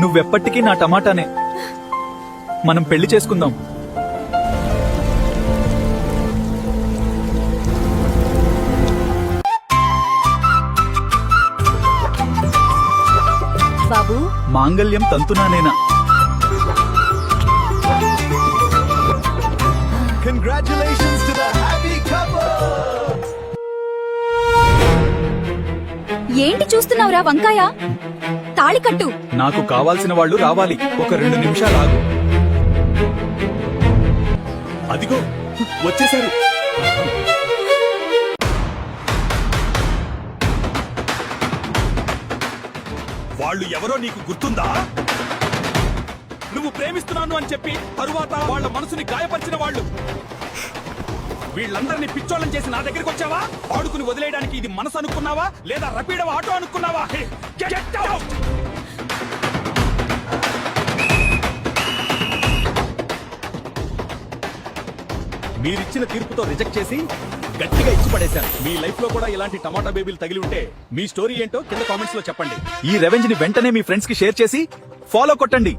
నువ్వెప్పటికీ నా టమాటానే. మనం పెళ్లి చేసుకుందాం. బాబు, మాంగళ్యం తంతునానేనా? Congratulations to the happy couple! ఏంటి చూస్తున్నావురా వంకాయ? తాళి కట్టు. నాకు కావాల్సిన వాళ్ళు రావాలి. ఒక 2 నిమిషాలు ఆగు. అదిగో వచ్చేసారు. వాళ్ళు ఎవరో నీకు గుర్తుందా? నువ్వు ప్రేమిస్తున్నాను అని చెప్పి తరువాత వాళ్ళ మనసుని గాయపరిచిన వాళ్ళు. వీళ్ళందరినీ పిచ్చోళ్ళని చేసి నా దగ్గరికి వచ్చావా? ఆడుకుని వదిలేయడానికి ఇది మనసు అనుకున్నావా లేదా రపీడవ ఆటో అనుకున్నావా? Get out! మీరిచ్చిన తీర్పుతో రిజెక్ట్ చేసి గట్టిగా ఇచ్చి పడేశాను. మీ లైఫ్ లో కూడా ఇలాంటి టమాటా బేబీలు తగిలి ఉంటే మీ స్టోరీ ఏంటో కింద కామెంట్స్ లో చెప్పండి. ఈ రెవెంజ్ ని వెంటనే మీ ఫ్రెండ్స్ కి షేర్ చేసి ఫాలో కొట్టండి.